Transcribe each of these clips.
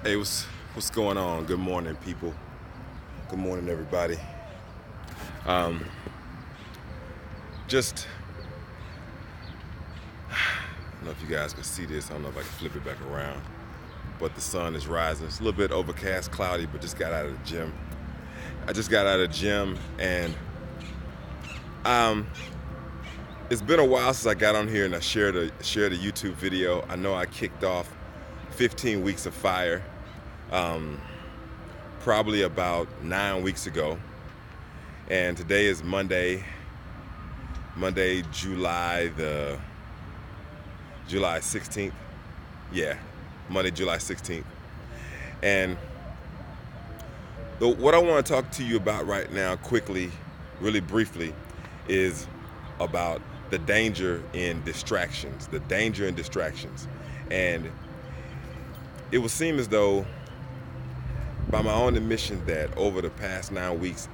Hey, what's going on? Good morning, people. Good morning, everybody. Um, just I don't know if you guys can see this. I don't know if I can flip it back around, but the sun is rising. It's a little bit overcast, cloudy, but just got out of the gym. I just got out of the gym, and um, it's been a while since I got on here and I shared a YouTube video. I know I kicked off 15 weeks of fire, um, probably about 9 weeks ago, and today is Monday, July 16th. Yeah, Monday, July 16th. And what I want to talk to you about right now, quickly, really briefly, is about the danger in distractions. The danger in distractions. And it would seem as though, by my own admission, that over the past 9 weeks,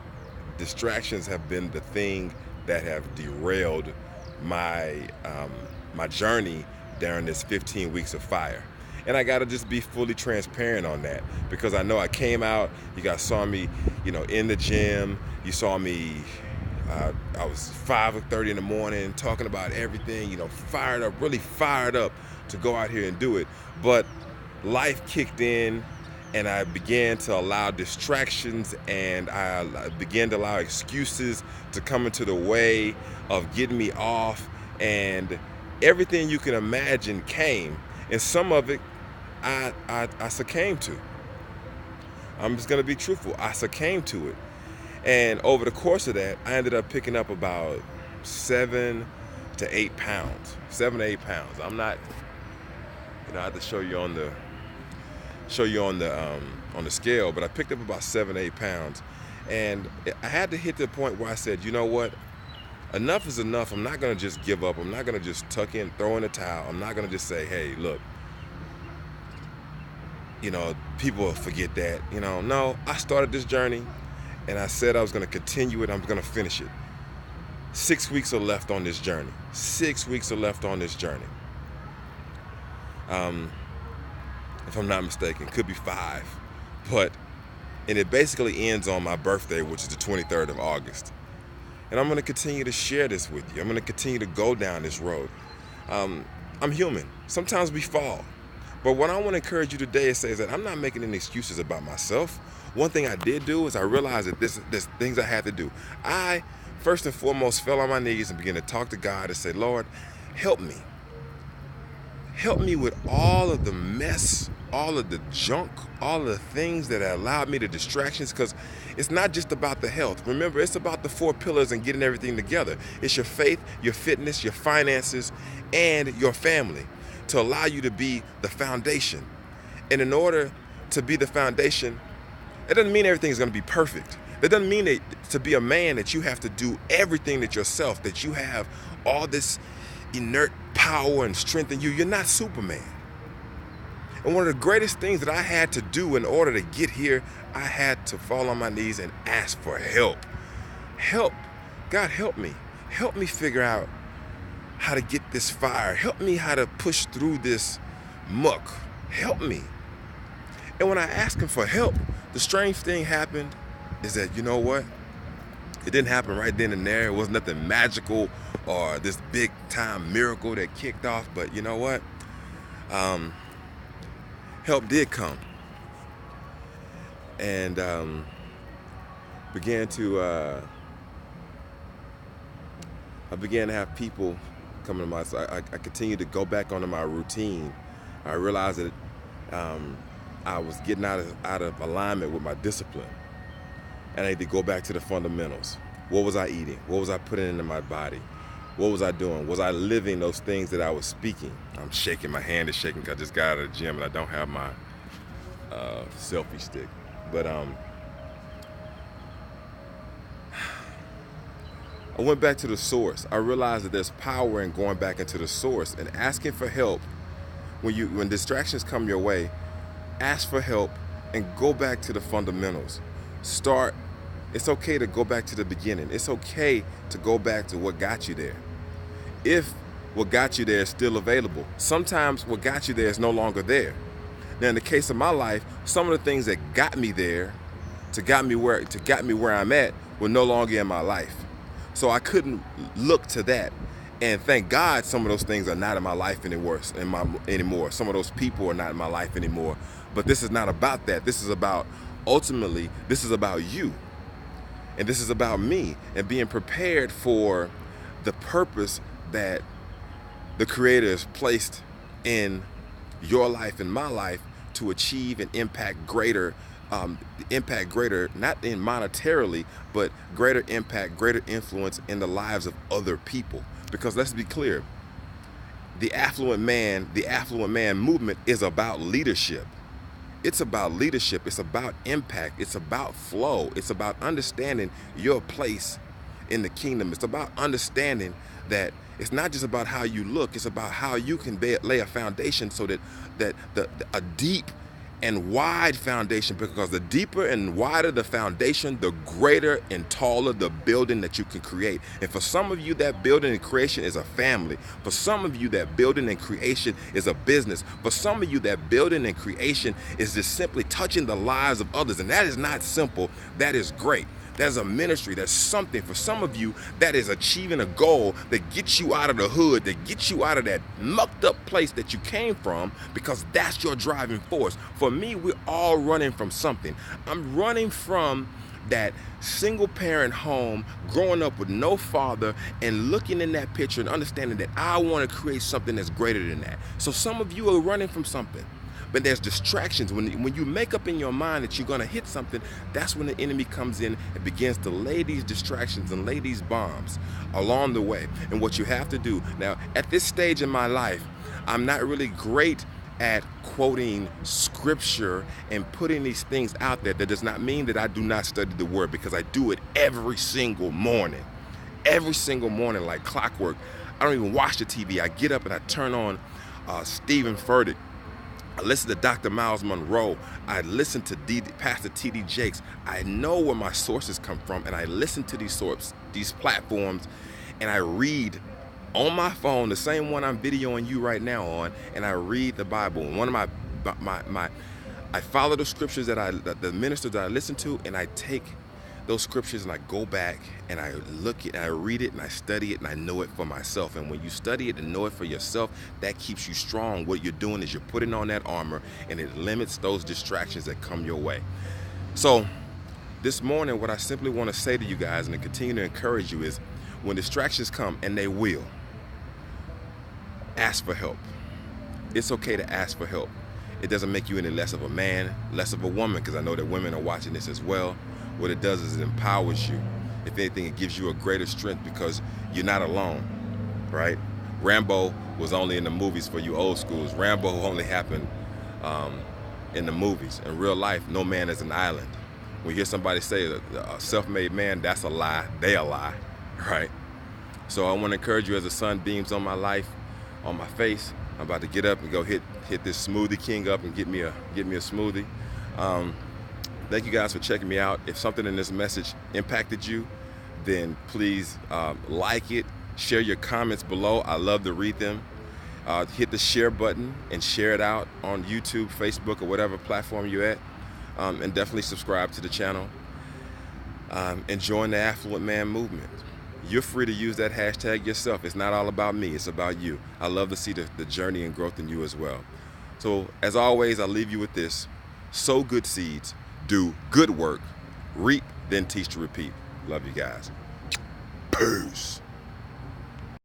distractions have been the thing that have derailed my journey during this 15 weeks of fire. And I gotta just be fully transparent on that, because I know I came out. You guys saw me, in the gym. You saw me. I was 5:30 in the morning talking about everything. Fired up, really fired up to go out here and do it. But life kicked in, and I began to allow distractions, and I began to allow excuses to come into the way of getting me off, and everything you can imagine came, and some of it I succumbed to. I'm just gonna be truthful. I succumbed to it, and over the course of that, I ended up picking up about 7 to 8 pounds. 7 to 8 pounds. I'm not, I have to show you on the scale, but I picked up about 7 to 8 pounds, and I had to hit the point where I said, you know what, enough is enough. I'm not gonna just give up. I'm not gonna just tuck in, throw in the towel. I'm not gonna just say, hey, look, people will forget that. No, I started this journey, and I said I was gonna continue it. I'm gonna finish it. 6 weeks are left on this journey. 6 weeks are left on this journey. If I'm not mistaken, could be 5, and it basically ends on my birthday, which is the 23rd of August. And I'm going to continue to share this with you. I'm going to continue to go down this road. I'm human. Sometimes we fall. But what I want to encourage you today is that I'm not making any excuses about myself. One thing I did do is I realized that there's things I had to do. I, first and foremost, fell on my knees and began to talk to God and say, Lord, help me. Help me with all of the mess, all of the junk, all of the things that allowed me to distractions, because it's not just about the health. Remember, it's about the 4 pillars and getting everything together. It's your faith, your fitness, your finances, and your family, to allow you to be the foundation. And in order to be the foundation, it doesn't mean everything's going to be perfect. That doesn't mean that to be a man that you have to do everything that yourself, that you have all this inert power and strength in you. You're not Superman. And one of the greatest things that I had to do in order to get here, I had to fall on my knees and ask for help. Help. God, help me. Help me figure out how to get this fire. Help me how to push through this muck. Help me. And when I asked him for help, the strange thing happened is that, you know what? It didn't happen right then and there. It was nothing magical or this big time miracle that kicked off. But you know what? Help did come. And I began to have people come to my side. I continued to go back onto my routine. I realized that I was getting out of alignment with my discipline. And I need to go back to the fundamentals. What was I eating? What was I putting into my body? What was I doing? Was I living those things that I was speaking? I'm shaking. My hand is shaking because I just got out of the gym and I don't have my selfie stick. But I went back to the source. I realized that there's power in going back into the source and asking for help. When distractions come your way, ask for help and go back to the fundamentals. It's okay to go back to the beginning. It's okay to go back to what got you there. If what got you there is still available. Sometimes what got you there is no longer there. Now, in the case of my life, some of the things that got me there, to got me where I'm at, were no longer in my life. So I couldn't look to that. And thank God some of those things are not in my life anymore. Some of those people are not in my life anymore. But this is not about that. This is about, ultimately, this is about you. And this is about me and being prepared for the purpose that the Creator has placed in your life and my life to achieve and impact greater, not in monetarily, but greater impact, greater influence in the lives of other people. Because let's be clear, the affluent man movement is about leadership. It's about leadership. It's about impact. It's about flow. It's about understanding your place in the kingdom. It's about understanding that it's not just about how you look. It's about how you can lay a foundation so that a deep and wide foundation, because the deeper and wider the foundation, the greater and taller the building that you can create. And for some of you, that building and creation is a family. For some of you, that building and creation is a business. For some of you, that building and creation is just simply touching the lives of others. And that is not simple. That is great. There's a ministry, there's something. For some of you, that is achieving a goal that gets you out of the hood, that gets you out of that mucked up place that you came from, because that's your driving force. For me, we're all running from something. I'm running from that single parent home, growing up with no father, and looking in that picture and understanding that I want to create something that's greater than that. So some of you are running from something. But there's distractions. When you make up in your mind that you're going to hit something, that's when the enemy comes in and begins to lay these distractions and lay these bombs along the way. And what you have to do, now, at this stage in my life, I'm not really great at quoting scripture and putting these things out there. That does not mean that I do not study the word, because I do it every single morning. Every single morning, like clockwork. I don't even watch the TV. I get up and I turn on Stephen Furtick. I listen to Dr. Miles Monroe. I listen to Pastor T.D. Jakes. I know where my sources come from, and I listen to these platforms, and I read on my phone, the same one I'm videoing you right now on, and I read the Bible. And one of I follow the scriptures the ministers that I listen to, and I take those scriptures and I go back and I look at it and I read it and I study it and I know it for myself. And when you study it and know it for yourself, that keeps you strong. What you're doing is you're putting on that armor, and it limits those distractions that come your way. So this morning, what I simply want to say to you guys and to continue to encourage you is, when distractions come, and they will, ask for help. It's okay to ask for help. It doesn't make you any less of a man, less of a woman, because I know that women are watching this as well. What it does is it empowers you. If anything, it gives you a greater strength, because you're not alone, right? Rambo was only in the movies. For you old schools, Rambo only happened in the movies. In real life, no man is an island. When you hear somebody say a self-made man, that's a lie. They a lie, right? So I want to encourage you, as the sun beams on my life, on my face, I'm about to get up and go hit this Smoothie King up and get me a smoothie. Thank you guys for checking me out. If something in this message impacted you, then please like it, share your comments below. I love to read them. Hit the share button and share it out on YouTube, Facebook, or whatever platform you're at. And definitely subscribe to the channel. And join the Affluent Man movement. You're free to use that hashtag yourself. It's not all about me, it's about you. I love to see the journey and growth in you as well. So as always, I'll leave you with this. Sow good seeds, do good work, reap, then teach to repeat. Love you guys. Peace.